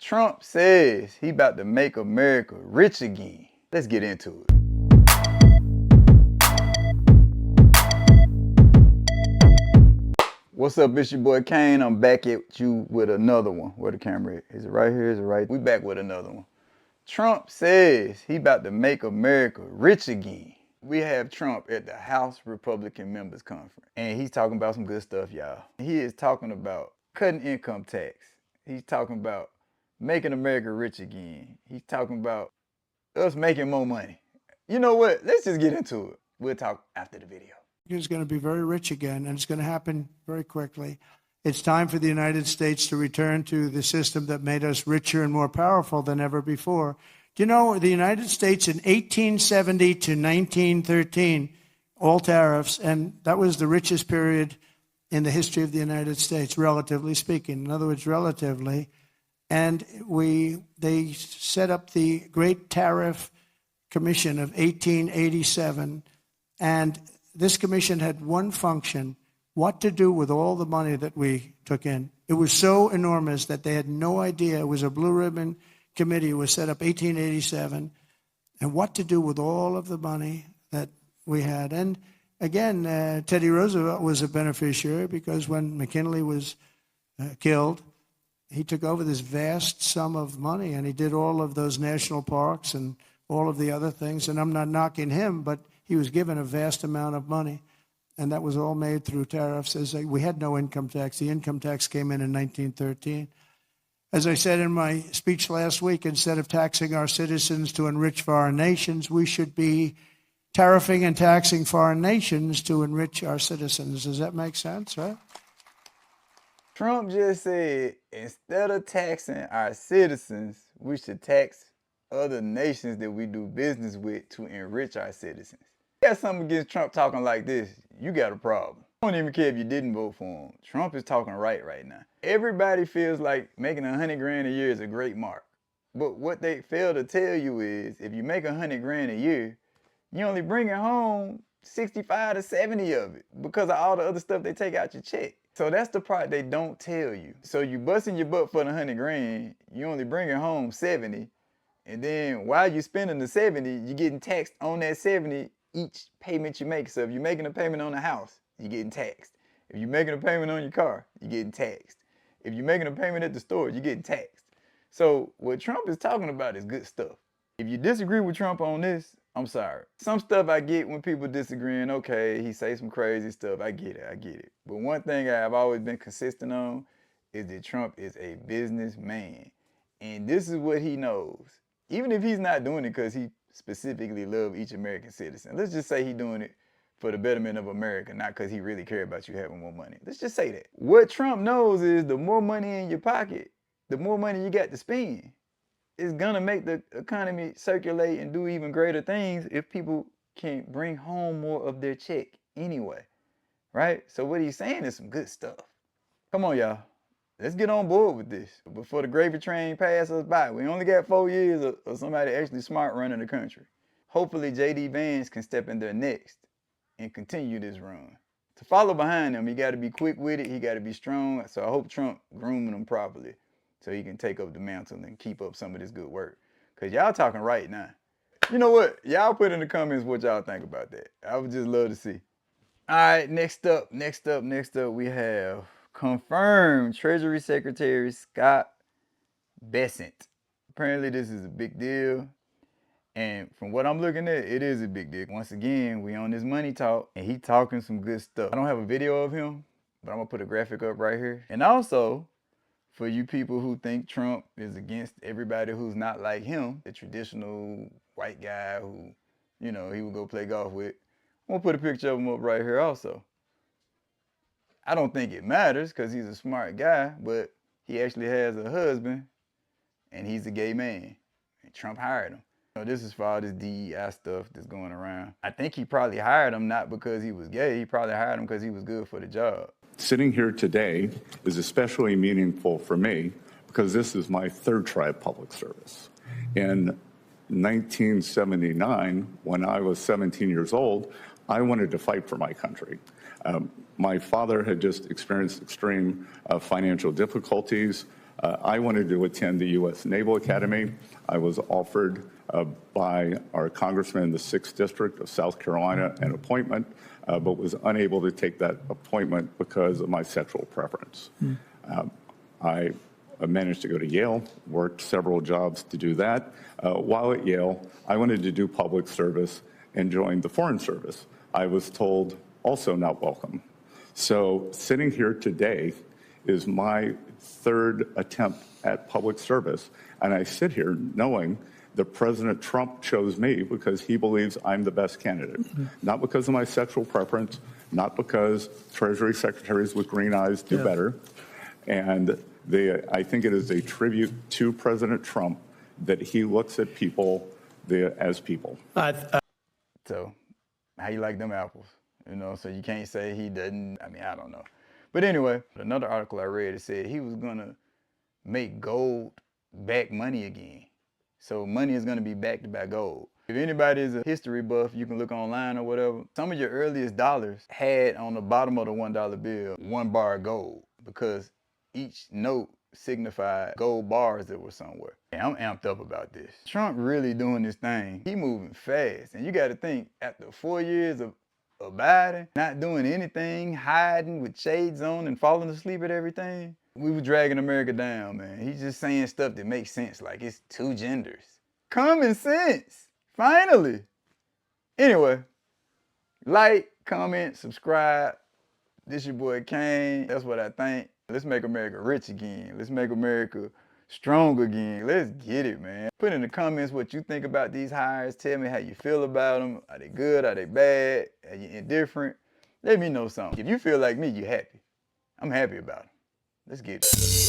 Trump says he about to make America rich again. Let's get into it. What's up, it's your boy Kane. I'm back at you with another one. Where the camera is? Is it right here? Is it right? We back with another one. Trump says he about to make America rich again. We have Trump at the House Republican Members Conference, and he's talking about some good stuff, y'all. He is talking about cutting income tax. He's talking about making America rich again. He's talking about us making more money. You know what? Let's just get into it. We'll talk after the video. Is going to be very rich again, and it's going to happen very quickly. It's time for the United States to return to the system that made us richer and more powerful than ever before. Do you know the United States in 1870 to 1913, all tariffs, and that was the richest period in the history of the United States, relatively speaking. In other words, relatively. And they set up the Great Tariff Commission of 1887, and this commission had one function: what to do with all the money that we took in. It was so enormous that they had no idea. It was a blue ribbon committee. It was set up 1887, and what to do with all of the money that we had. And again, Teddy Roosevelt was a beneficiary, because when McKinley was killed, he took over this vast sum of money, and he did all of those national parks and all of the other things. And I'm not knocking him, but he was given a vast amount of money, and that was all made through tariffs. We had no income tax. The income tax came in 1913. As I said in my speech last week, instead of taxing our citizens to enrich foreign nations, we should be tariffing and taxing foreign nations to enrich our citizens. Does that make sense, right? Trump just said instead of taxing our citizens, we should tax other nations that we do business with to enrich our citizens. You got something against Trump talking like this, you got a problem. I don't even care if you didn't vote for him. Trump is talking right now. Everybody feels like making $100,000 a year is a great mark. But what they fail to tell you is, if you make $100,000 a year, you only bring home 65 to 70 of it because of all the other stuff they take out your check. So that's the part they don't tell you. So you busting your butt for the $100,000, you only bringing home 70, and then while you spending the 70, you're getting taxed on that 70 each payment you make. So if you're making a payment on the house, you're getting taxed. If you're making a payment on your car, you're getting taxed. If you're making a payment at the store, you're getting taxed. So what Trump is talking about is good stuff. If you disagree with Trump on this, I'm sorry. Some stuff I get when people disagreeing, okay, he say some crazy stuff, I get it. But one thing I've always been consistent on is that Trump is a businessman. And this is what he knows. Even if he's not doing it because he specifically loves each American citizen. Let's just say he's doing it for the betterment of America, not because he really cares about you having more money. Let's just say that. What Trump knows is the more money in your pocket, the more money you got to spend. It's gonna make the economy circulate and do even greater things if people can bring home more of their check anyway, right? So what he's saying is some good stuff. Come on, y'all. Let's get on board with this before the gravy train passes us by. We only got 4 years of somebody actually smart running the country. Hopefully J.D. Vance can step in there next and continue this run. To follow behind him, he got to be quick with it. He got to be strong. So I hope Trump grooming him properly so he can take up the mantle and keep up some of this good work. Because y'all talking right now. You know what? Y'all put in the comments what y'all think about that. I would just love to see. All right, next up, we have confirmed Treasury Secretary Scott Bessent. Apparently this is a big deal. And from what I'm looking at, it is a big deal. Once again, we on this money talk, and he talking some good stuff. I don't have a video of him, but I'm gonna put a graphic up right here. And also, for you people who think Trump is against everybody who's not like him, the traditional white guy who, you know, he would go play golf with, I'm gonna put a picture of him up right here also. I don't think it matters because he's a smart guy, but he actually has a husband and he's a gay man. And Trump hired him. You know, this is for all this DEI stuff that's going around. I think he probably hired him not because he was gay. He probably hired him because he was good for the job. Sitting here today is especially meaningful for me because this is my third try at public service. In 1979, when I was 17 years old, I wanted to fight for my country. My father had just experienced extreme financial difficulties. I wanted to attend the U.S. Naval Academy. I was offered by our congressman in the 6th District of South Carolina an appointment, but was unable to take that appointment because of my sexual preference. I managed to go to Yale, worked several jobs to do that. While at Yale, I wanted to do public service and joined the Foreign Service. I was told also not welcome. So sitting here today is my third attempt at public service, and I sit here knowing that President Trump chose me because he believes I'm the best candidate, not because of my sexual preference, not because Treasury secretaries with green eyes do better. And I think it is a tribute to President Trump that he looks at people as people. So, how you like them apples? You know, so you can't say he doesn't. I mean, I don't know. But anyway, another article I read, it said he was gonna make gold back money again. So money is gonna be backed by gold. If anybody is a history buff, you can look online or whatever. Some of your earliest dollars had on the bottom of the $1 bill 1 bar of gold because each note signified gold bars that were somewhere. Yeah, I'm amped up about this. Trump really doing this thing. He moving fast. And you gotta think, after 4 years of Biden not doing anything, hiding with shades on and falling asleep at everything, we were dragging America down, man. He's just saying stuff that makes sense, like it's 2 genders. Common sense, finally. Anyway, like, comment, subscribe. This your boy Kane. That's what I think. Let's make America rich again. Let's make America strong again. Let's get it, man. Put in the comments what you think about these hires. Tell me how you feel about them. Are they good? Are they bad? Are you indifferent? Let me know something. If you feel like me, you're happy. I'm happy about them. Let's get it.